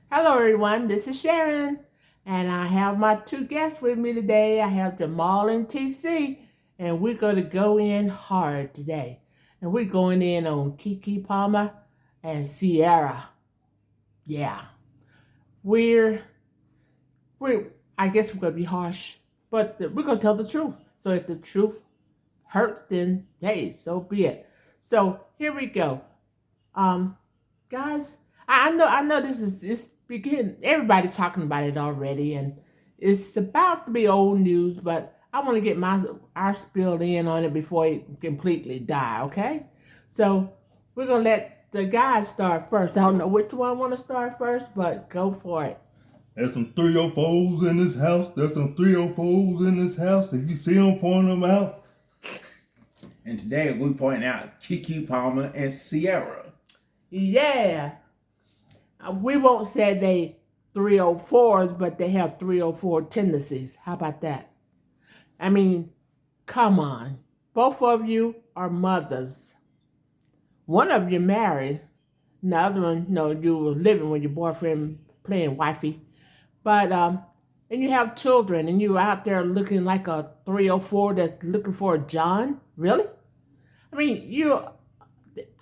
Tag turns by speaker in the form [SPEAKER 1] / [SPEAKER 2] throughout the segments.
[SPEAKER 1] Hello, everyone. This is Sharon, and I have my two guests with me today. I have Jamal and TC, and we're going to go in hard today. And we're going in on Keke Palmer and Ciara. Yeah, we're we're. I guess we're going to be harsh, but we're going to tell the truth. So if the truth hurts, then hey, so be it. So here we go. Um, Guys, I know this begin everybody's talking about it already and it's about to be old news, but I want to get my our spill in on it before it completely die, okay? So we're gonna let the guys start first. I don't know which one want to start first, but go for it.
[SPEAKER 2] There's some 304s in this house. There's some 304s in this house. If you see them, point them out.
[SPEAKER 3] And today we point out Keke Palmer and Ciara.
[SPEAKER 1] Yeah. We won't say they 304s, but they have 304 tendencies. How about that? I mean, come on. Both of you are mothers. One of you married. And the other one, no, you were living with your boyfriend playing wifey. But, and you have children and you out there looking like a 304 that's looking for a John. Really? I mean, you're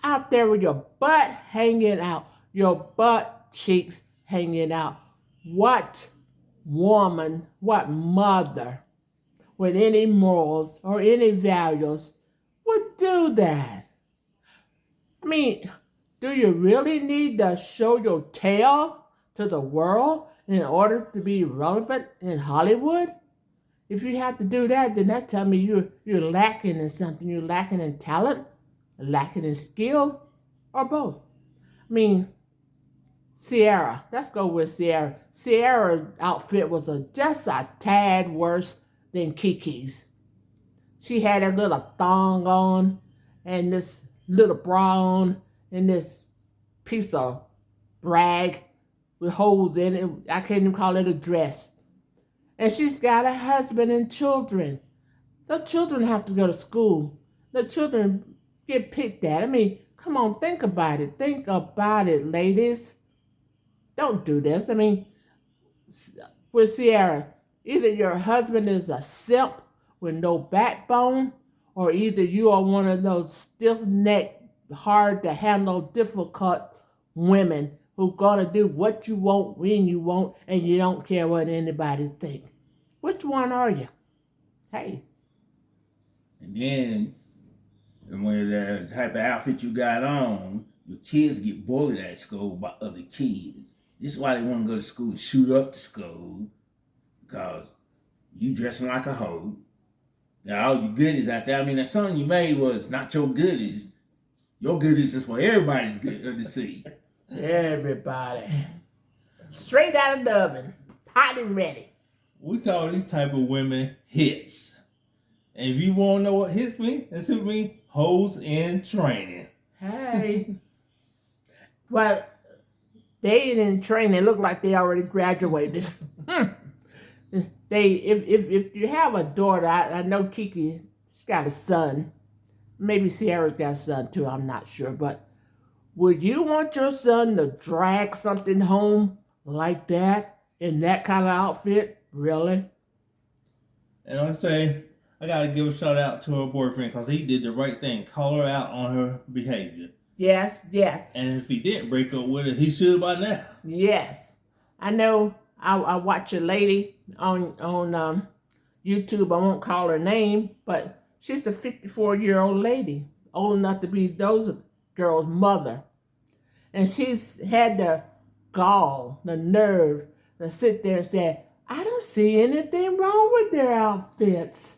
[SPEAKER 1] out there with your butt hanging out, your butt cheeks hanging out. What woman, what mother with any morals or any values would do that? I mean, do you really need to show your tail to the world in order to be relevant in Hollywood? If you have to do that, then that tells me you're lacking in something. You're lacking in talent, lacking in skill, or both. I mean, Ciara, let's go with Ciara. Ciara's outfit was just a tad worse than Keke's. She had a little thong on and this little bra on and this piece of rag with holes in it. I can't even call it a dress. And she's got a husband and children. The children have to go to school. The children get picked at. I mean, come on, think about it. Think about it, ladies. Don't do this. I mean, with Ciara, either your husband is a simp with no backbone, or either you are one of those stiff-necked, hard-to-handle, difficult women who gonna do what you want when you want, and you don't care what anybody think. Which one are you? Hey.
[SPEAKER 3] And then, when the type of outfit you got on, your kids get bullied at school by other kids. This is why they want to go to school and shoot up the school, because you dressing like a hoe. Now all your goodies out there. I mean, the song you made was not your goodies. Your goodies is for everybody's good to see.
[SPEAKER 1] Everybody. Straight out of the oven. Hot and ready.
[SPEAKER 2] We call these type of women hits. And if you want to know what hits mean, it simply means hoes in training.
[SPEAKER 1] Hey. Well, they didn't train. They look like they already graduated. If you have a daughter, I know Keke's got a son. Maybe Ciara's got a son too. I'm not sure, but would you want your son to drag something home like that in that kind of outfit? Really?
[SPEAKER 2] And I say, I got to give a shout out to her boyfriend because he did the right thing. Call her out on her behavior.
[SPEAKER 1] Yes, yes.
[SPEAKER 2] And if he didn't break up with her, he should by now.
[SPEAKER 1] Yes. I know I watch a lady on YouTube. I won't call her name, but she's a 54-year-old lady, old enough to be those girls' mother. And she's had the gall, the nerve to sit there and say, I don't see anything wrong with their outfits.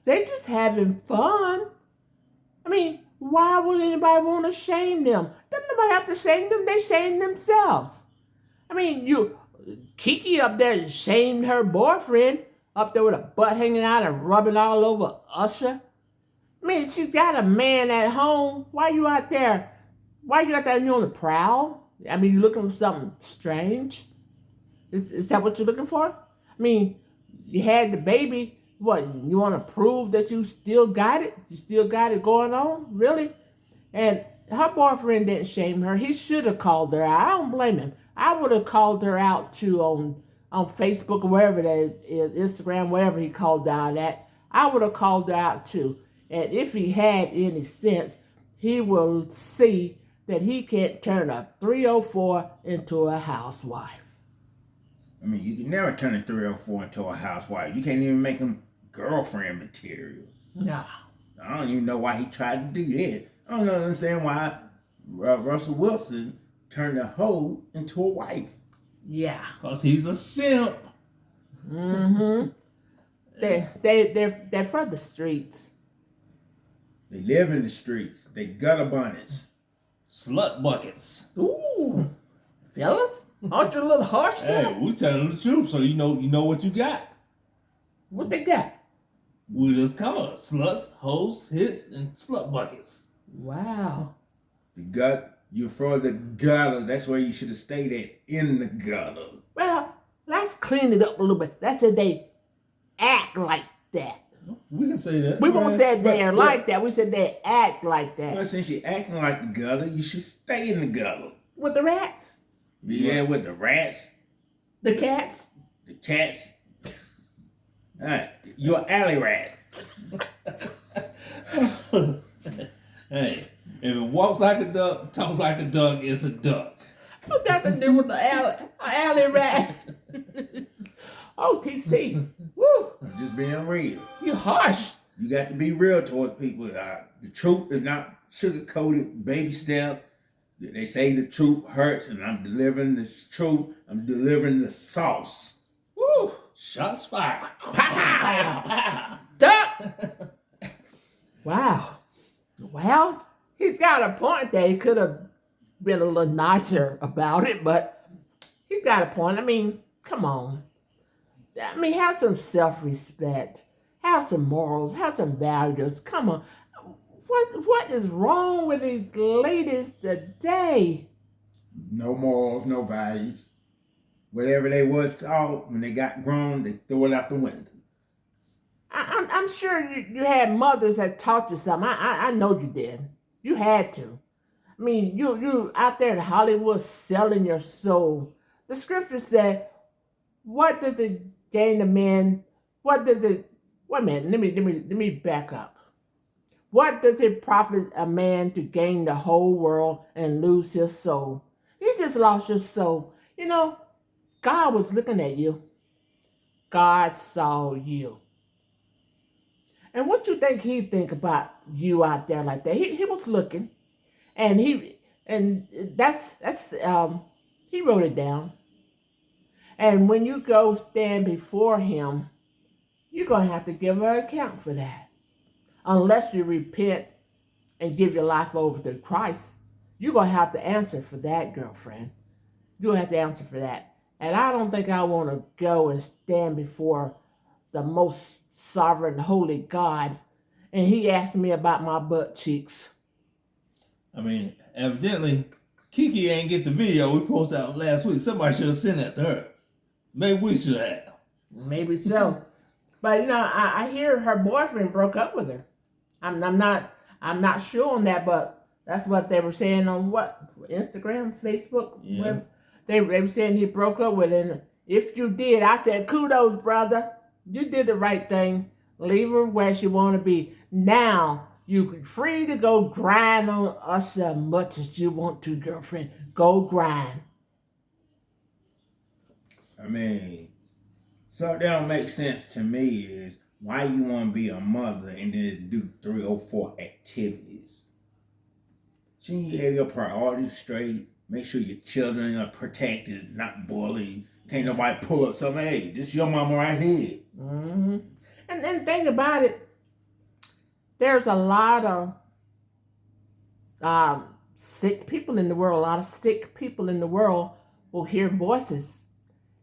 [SPEAKER 1] They're just having fun. I mean, why would anybody want to shame them? Doesn't nobody have to shame them. They shame themselves. I mean, Keke up there shamed her boyfriend up there with a butt hanging out and rubbing all over Usher. I mean, she's got a man at home. Why you out there? Why you out there and you're on the prowl? I mean, you looking for something strange? Is that what you're looking for? I mean, you had the baby. What, you want to prove that you still got it? You still got it going on? Really? And her boyfriend didn't shame her. He should have called her out. I don't blame him. I would have called her out too on Facebook or wherever that is, Instagram, wherever he called out at. I would have called her out too. And if he had any sense, he will see that he can't turn a 304 into a housewife.
[SPEAKER 3] I mean, you can never turn a 304 into a housewife. You can't even make him girlfriend material.
[SPEAKER 1] No.
[SPEAKER 3] I don't even know why he tried to do that. I don't understand why Russell Wilson turned a hoe into a wife.
[SPEAKER 1] Yeah.
[SPEAKER 2] Because he's a simp.
[SPEAKER 1] Mm-hmm. They're for the streets.
[SPEAKER 3] They live in the streets. They gutter bunnies.
[SPEAKER 2] Slut buckets.
[SPEAKER 1] Ooh. Fellas, aren't you a little harsh there?
[SPEAKER 2] Hey, we telling the truth, so you know what you got.
[SPEAKER 1] What they got?
[SPEAKER 2] We just call it sluts, hoes, hits, and slut buckets.
[SPEAKER 1] Wow.
[SPEAKER 3] You're for the gutter. That's where you should have stayed at, in the gutter.
[SPEAKER 1] Well, let's clean it up a little bit. Let's say they act like that.
[SPEAKER 2] We can say that.
[SPEAKER 1] We won't say they're
[SPEAKER 3] but-
[SPEAKER 1] like that. We said they act like
[SPEAKER 3] Well,
[SPEAKER 1] that.
[SPEAKER 3] since you're acting like the gutter, you should stay in the gutter.
[SPEAKER 1] With the rats,
[SPEAKER 3] Yeah, with the rats,
[SPEAKER 1] the cats.
[SPEAKER 3] the cats. You're an alley rat.
[SPEAKER 2] Hey, if it walks like a duck, talks like a duck, it's a duck.
[SPEAKER 1] What got to do with the alley rat? Oh, TC. Woo,
[SPEAKER 3] I'm just being real.
[SPEAKER 1] you harsh.
[SPEAKER 3] You got to be real towards people. The truth is not sugar-coated baby step. They say the truth hurts, and I'm delivering the truth. I'm delivering the sauce.
[SPEAKER 1] Woo.
[SPEAKER 2] Shots fired.
[SPEAKER 1] Duck. Wow. Well, he's got a point there. He could have been a little nicer about it, but he's got a point. I mean, come on. I mean, have some self-respect. Have some morals. Have some values. Come on. What is wrong with these ladies today?
[SPEAKER 3] No morals, no values. Whatever they was taught when they got grown, they threw it out the window.
[SPEAKER 1] I'm sure you had mothers that taught you something. I know you did. You had to. I mean, you out there in Hollywood selling your soul. The scripture said, "What does it gain a man? What does it? Wait a minute. Let me back up. What does it profit a man to gain the whole world and lose his soul? You just lost your soul. You know, God was looking at you. God saw you. And what you think he'd think about you out there like that? He was looking, and he wrote it down. And when you go stand before him, you're gonna have to give an account for that. Unless you repent and give your life over to Christ, you're gonna have to answer for that, girlfriend. You're gonna have to answer for that. And I don't think I want to go and stand before the most sovereign, holy God, and he asked me about my butt cheeks.
[SPEAKER 2] I mean, evidently, Kiki ain't get the video we posted out last week. Somebody should have sent that to her. Maybe we should have.
[SPEAKER 1] Maybe so. But you know, I hear her boyfriend broke up with her. I'm not sure on that, but that's what they were saying on Instagram, Facebook.
[SPEAKER 2] Yeah.
[SPEAKER 1] They were saying he broke up with her. And if you did, I said, kudos, brother. You did the right thing. Leave her where she want to be. Now, you're free to go grind on us as much as you want to, girlfriend. Go grind.
[SPEAKER 3] I mean, something that don't make sense to me is why you want to be a mother and then do 304 activities. Shouldn't you have your priorities straight? Make sure your children are protected, not bullied. Can't nobody pull up something. Hey, this your mama right here.
[SPEAKER 1] Mm-hmm. And think about it. There's a lot of sick people in the world. A lot of sick people in the world will hear voices.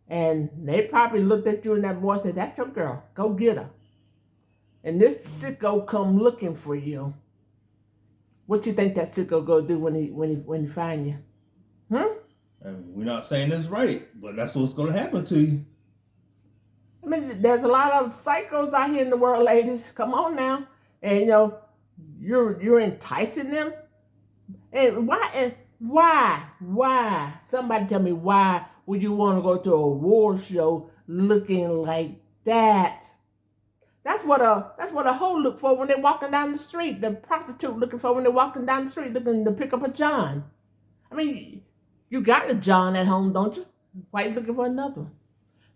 [SPEAKER 1] And they probably looked at you and that voice and said, that's your girl. Go get her. And this sicko come looking for you. What you think that sicko go do when he find you?
[SPEAKER 2] I mean, we're not saying this right, but that's what's going to happen to you.
[SPEAKER 1] I mean, there's a lot of psychos out here in the world, ladies. Come on now. And, you know, you're enticing them. And why? Why? Somebody tell me why would you want to go to a award show looking like that? That's what a hoe look for when they're walking down the street. The prostitute looking for when they're walking down the street looking to pick up a John. I mean, you got a John at home, don't you? Why you looking for another one?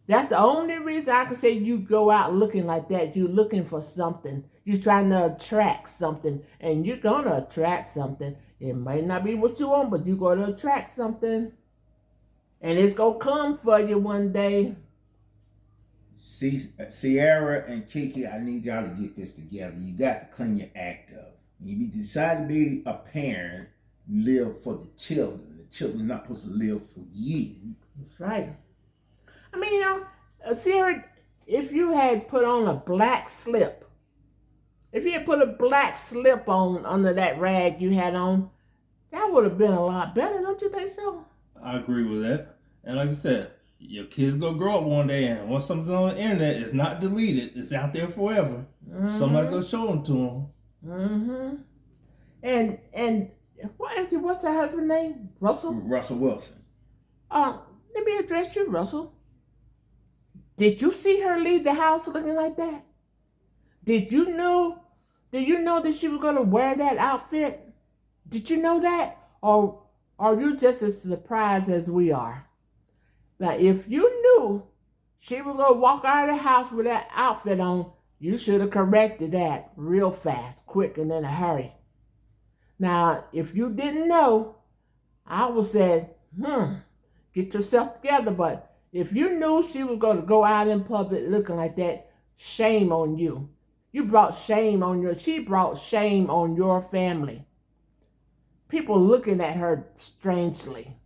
[SPEAKER 1] That's the only reason I can say you go out looking like that. You're looking for something. You're trying to attract something. And you're going to attract something. It might not be what you want, but you're going to attract something. And it's going to come for you one day.
[SPEAKER 3] See, Sierra and Kiki, I need y'all to get this together. You got to clean your act up. When you decide to be a parent, live for the children. The children are not supposed to live for you.
[SPEAKER 1] That's right. I mean, Sierra, if you had put on a black slip, if you had put a black slip on under that rag you had on, that would have been a lot better, don't you think so?
[SPEAKER 2] I agree with that. And like I said, your kids gonna grow up one day, and once something's on the internet, it's not deleted. It's out there forever.
[SPEAKER 1] Mm-hmm.
[SPEAKER 2] Somebody go show them to them.
[SPEAKER 1] Mm-hmm. And what's her husband's name? Russell?
[SPEAKER 3] Russell Wilson.
[SPEAKER 1] Let me address you, Russell. Did you see her leave the house looking like that? Did you know that she was going to wear that outfit? Did you know that? Or are you just as surprised as we are? Now, if you knew she was going to walk out of the house with that outfit on, you should have corrected that real fast, quick, and in a hurry. Now, if you didn't know, I would say, get yourself together. But if you knew she was going to go out in public looking like that, shame on you. She brought shame on your family. People looking at her strangely.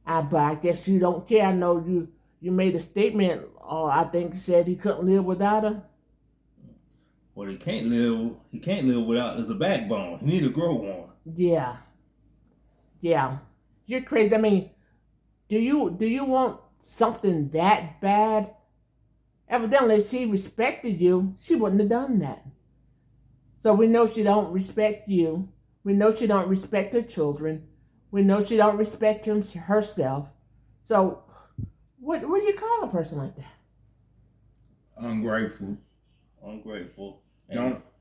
[SPEAKER 1] But I guess you don't care. I know you made a statement, I think you said he couldn't live without her.
[SPEAKER 2] What he can't live without is a backbone. He need to grow one.
[SPEAKER 1] Yeah. You're crazy. I mean, do you want something that bad? Evidently, if she respected you, she wouldn't have done that. So we know she don't respect you. We know she don't respect her children. We know she don't respect herself. So what do you call a person like that?
[SPEAKER 3] Ungrateful.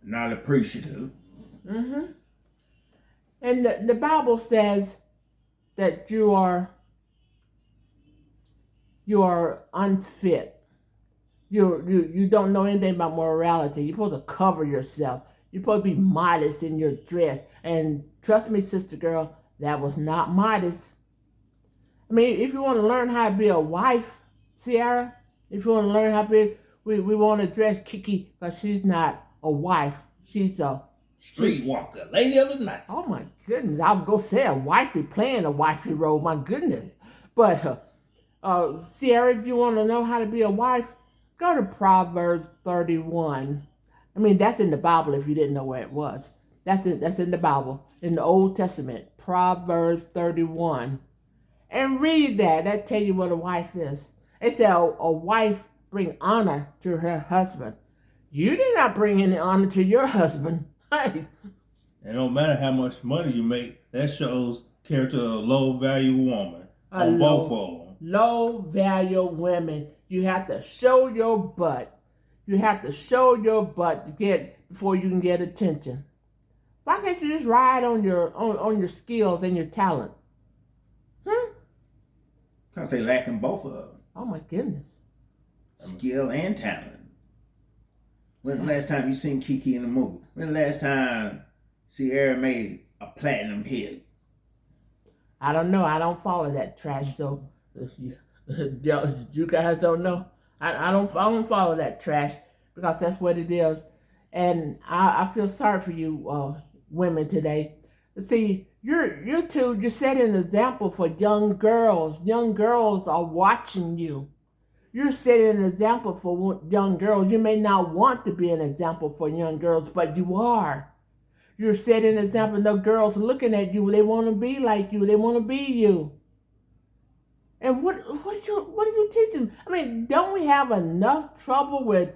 [SPEAKER 3] Not appreciative.
[SPEAKER 1] Mm-hmm. And the Bible says that you are unfit. You don't know anything about morality. You're supposed to cover yourself. You're supposed to be modest in your dress. And trust me, sister girl, that was not modest. I mean, if you want to learn how to be a wife, Sierra, if you want to learn how to be, we want to dress Kiki because she's not a wife. She's a
[SPEAKER 2] streetwalker, lady of the night.
[SPEAKER 1] Oh my goodness, I was going to say a wifey playing a wifey role, my goodness. But Sierra, if you want to know how to be a wife, go to Proverbs 31. I mean, that's in the Bible if you didn't know where it was. That's in the Bible, in the Old Testament, Proverbs 31. And read that. That tell you what a wife is. It said a wife bring honor to her husband. You did not bring any honor to your husband. Hey.
[SPEAKER 2] And no matter how much money you make, that shows character of a low-value woman on both of them.
[SPEAKER 1] Low-value women. You have to show your butt. You have to show your butt before you can get attention. Why can't you just ride on your skills and your talent?
[SPEAKER 3] Because they lacking both of them.
[SPEAKER 1] Oh my goodness.
[SPEAKER 3] Skill and talent. When the last time you seen Kiki in a movie? When the last time Sierra made a platinum hit?
[SPEAKER 1] I don't know. I don't follow that trash, so you guys don't know. I don't follow that trash because that's what it is. And I feel sorry for you women today. See, you're setting an example for young girls. Young girls are watching you. You're setting an example for young girls. You may not want to be an example for young girls, but you are. You're setting an example. The girls looking at you, they want to be like you. They want to be you. And what are you teaching? I mean, don't we have enough trouble with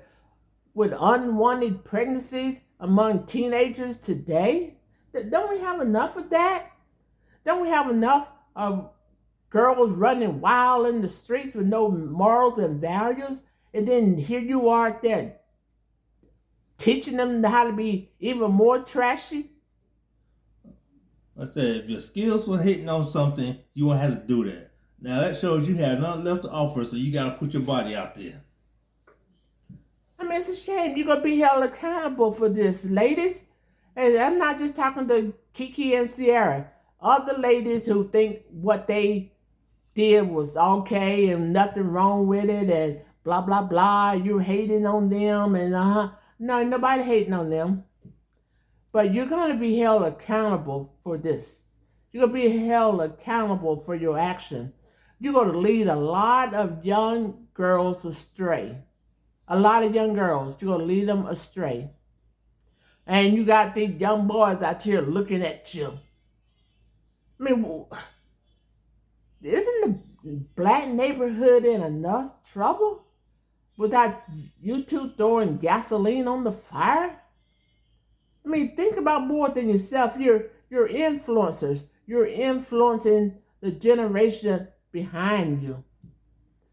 [SPEAKER 1] unwanted pregnancies among teenagers today? Don't we have enough of that? Don't we have enough of girls running wild in the streets with no morals and values? And then here you are there teaching them how to be even more trashy?
[SPEAKER 2] I said, if your skills were hitting on something, you won't have to do that. Now that shows you have nothing left to offer, so you gotta put your body out there.
[SPEAKER 1] I mean, it's a shame. You're going to be held accountable for this, ladies. And I'm not just talking to Kiki and Sierra. Other ladies who think what they did was okay and nothing wrong with it and blah, blah, blah. You're hating on them and No, nobody hating on them. But you're going to be held accountable for this. You're going to be held accountable for your action. You're going to lead a lot of young girls astray. A lot of young girls, you're going to lead them astray. And you got these young boys out here looking at you. I mean, isn't the black neighborhood in enough trouble without you two throwing gasoline on the fire? I mean, think about more than yourself. You're influencers. You're influencing the generation behind you.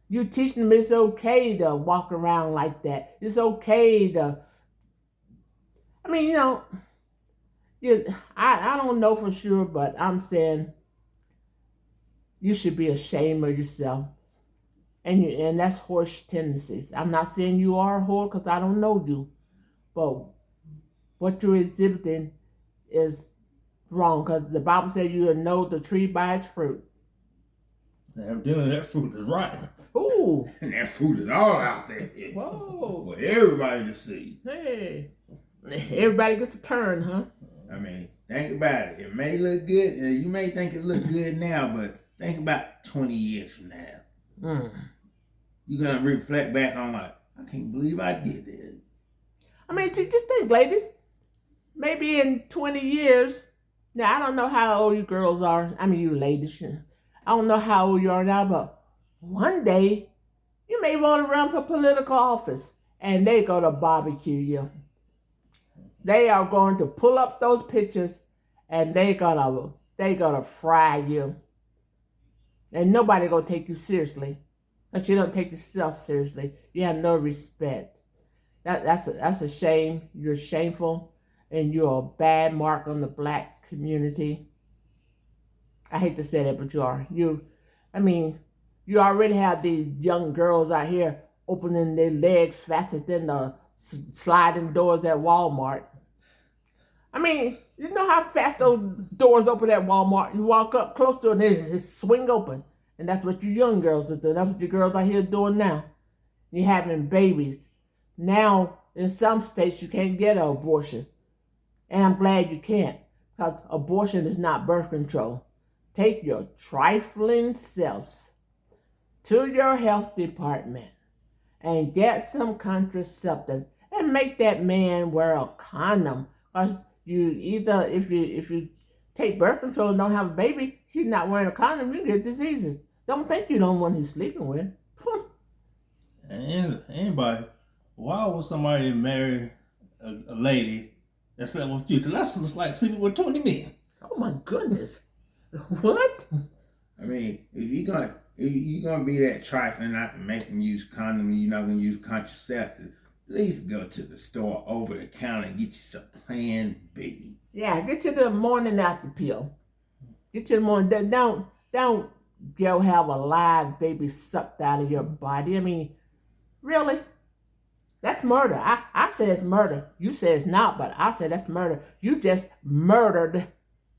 [SPEAKER 1] You teaching them it's okay to walk around like that. It's okay to. I mean, I don't know for sure, but I'm saying you should be ashamed of yourself, and that's horse tendencies. I'm not saying you are a whore because I don't know you, but what you're exhibiting is wrong because the Bible says you will know the tree by its fruit.
[SPEAKER 2] Evidently, that fruit is right.
[SPEAKER 1] Ooh.
[SPEAKER 3] And that fruit is all out there.
[SPEAKER 1] Whoa.
[SPEAKER 3] For everybody to see.
[SPEAKER 1] Hey. Everybody gets a turn, huh?
[SPEAKER 3] I mean, think about it. It may look good. You may think it look good now, but think about 20 years from now. You're going to reflect back on like, I can't believe I did this.
[SPEAKER 1] I mean, just think, ladies. Maybe in 20 years, now I don't know how old you girls are. I mean, you ladies. I don't know how old you are now, but one day you may want to run for political office and they're going to barbecue you. They are going to pull up those pictures and they're going to fry you. And nobody going to take you seriously. But you don't take yourself seriously. You have no respect. That's a shame. You're shameful and you're a bad mark on the black community. I hate to say that, but you are. You already have these young girls out here opening their legs faster than the sliding doors at Walmart. I mean, you know how fast those doors open at Walmart? You walk up close to it and they just swing open. And that's what you young girls are doing. That's what you girls out here doing now. You're having babies. Now, in some states, you can't get an abortion. And I'm glad you can't, because abortion is not birth control. Take your trifling selves to your health department and get some contraceptive and make that man wear a condom. Because if you take birth control and don't have a baby, he's not wearing a condom, you get diseases. Don't think you don't want he's sleeping with.
[SPEAKER 2] And anybody, why would somebody marry a lady that slept with you? That's just like sleeping with 20 men.
[SPEAKER 1] Oh my goodness. What?
[SPEAKER 3] I mean, if you're gonna be that trifling not to make them use condom, you're not gonna use contraceptive, at least go to the store over the counter and get you some Plan B.
[SPEAKER 1] Yeah, get you the morning after pill. Get you the morning. Don't go have a live baby sucked out of your body. I mean, really? That's murder. I say it's murder. You say it's not, but I say that's murder. You just murdered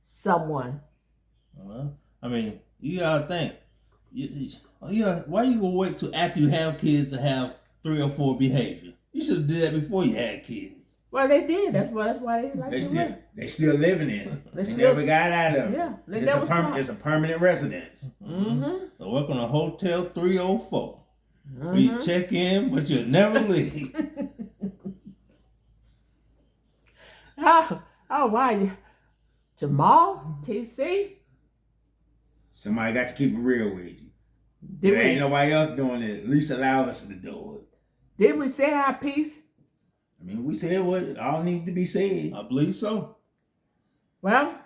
[SPEAKER 1] someone.
[SPEAKER 2] Well, I mean, you gotta think. Why you gonna wait till after you have kids to have 3 or 4 behavior? You should have did that before you had kids.
[SPEAKER 1] Well, they did. That's why they like to live.
[SPEAKER 3] They still living in it. They never got out of it.
[SPEAKER 1] Yeah,
[SPEAKER 3] It's a permanent residence.
[SPEAKER 1] Mm-hmm.
[SPEAKER 2] So work on a Hotel 304. We check in, but you'll never leave.
[SPEAKER 1] Oh, wow. Jamal, TC.
[SPEAKER 3] Somebody got to keep it real with you.
[SPEAKER 1] Did
[SPEAKER 3] There ain't nobody else doing it. At least allow us to do it.
[SPEAKER 1] Did we say our piece?
[SPEAKER 3] I mean, we said what all need to be said.
[SPEAKER 2] I believe so.
[SPEAKER 1] Well,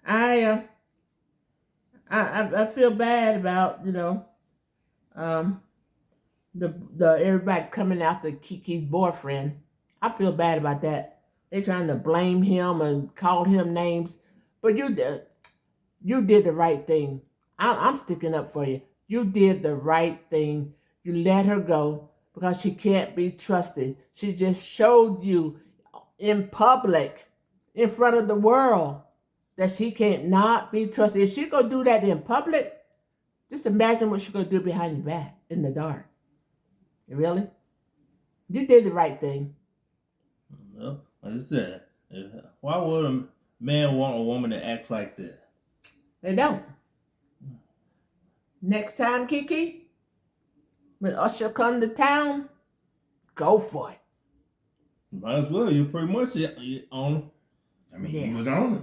[SPEAKER 1] I I feel bad about, um, the everybody coming after Kiki's boyfriend. I feel bad about that. They trying to blame him and call him names, but you did the right thing. I'm sticking up for you. You did the right thing. You let her go because she can't be trusted. She just showed you in public, in front of the world, that she can't not be trusted. If she gonna do that in public, just imagine what she gonna do behind your back in the dark. Really? You did the right thing.
[SPEAKER 2] Well, like I said, why would a man want a woman that acts like that?
[SPEAKER 1] They don't. Next time, Kiki, when Usher come to town, go for it.
[SPEAKER 2] Might as well. You're pretty much on.
[SPEAKER 3] I mean,
[SPEAKER 1] Yeah.
[SPEAKER 3] he was on it.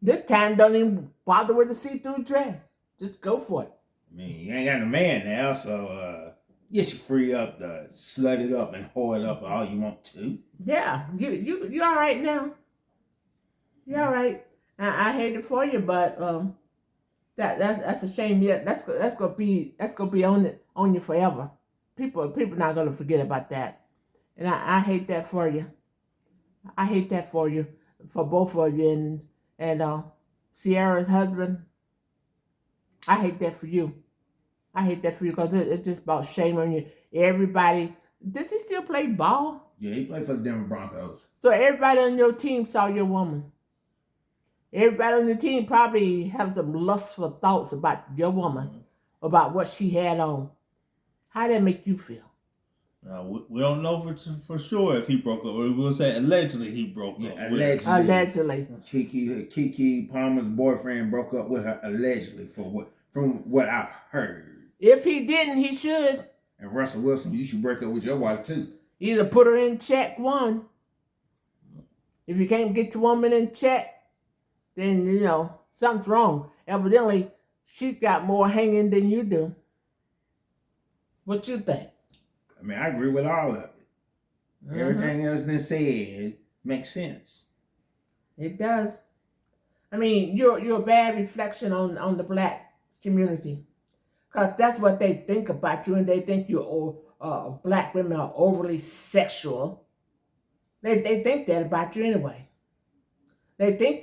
[SPEAKER 1] This time, don't even bother with the see-through dress. Just go for it.
[SPEAKER 3] I mean, you ain't got no man now, so get you free up to slut it up and whore it up all you want to.
[SPEAKER 1] Yeah, you all right now. You all right. I hate it for you, but that's a shame. Yeah, that's gonna be on you forever. People not gonna forget about that, and I hate that for you. I hate that for you, for both of you, and Sierra's husband. I hate that for you. I hate that for you because it's just about shame on you. Everybody, does he still play ball?
[SPEAKER 3] Yeah, he played for the Denver Broncos.
[SPEAKER 1] So everybody on your team saw your woman. Everybody on your team probably have some lustful thoughts about your woman, about what she had on. How that make you feel?
[SPEAKER 2] Now, we don't know for sure if he broke up. Or we'll say allegedly he broke
[SPEAKER 3] Yeah,
[SPEAKER 2] up.
[SPEAKER 3] allegedly.
[SPEAKER 1] Allegedly.
[SPEAKER 3] Kiki Palmer's boyfriend broke up with her allegedly from what I've heard.
[SPEAKER 1] If he didn't, he should.
[SPEAKER 3] And Russell Wilson, you should break up with your wife too.
[SPEAKER 1] Either put her in check, one. If you can't get your woman in check, then, something's wrong. Evidently, she's got more hanging than you do. What you think?
[SPEAKER 3] I mean, I agree with all of it.
[SPEAKER 1] Mm-hmm.
[SPEAKER 3] Everything that's been said makes sense.
[SPEAKER 1] It does. I mean, you're a bad reflection on the black community. Because that's what they think about you, and they think black women are overly sexual. They think that about you anyway. They think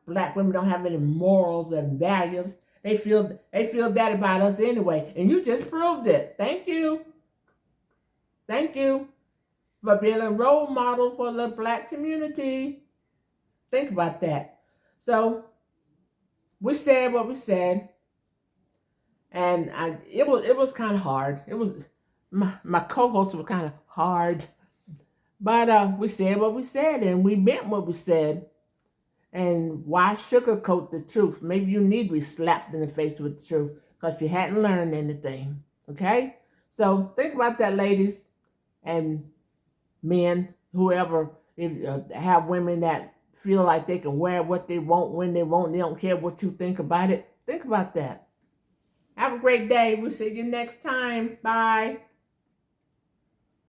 [SPEAKER 1] black women don't have any morals and values. They feel that about us anyway, and you just proved it. Thank you. Thank you for being a role model for the black community. Think about that. So we said what we said, and it was kind of hard. It was my co-hosts were kind of hard, but we said what we said, and we meant what we said. And why sugarcoat the truth? Maybe you need to be slapped in the face with the truth because you hadn't learned anything. Okay? So think about that, ladies and men, whoever, have women that feel like they can wear what they want when they want. They don't care what you think about it. Think about that. Have a great day. We'll see you next time. Bye.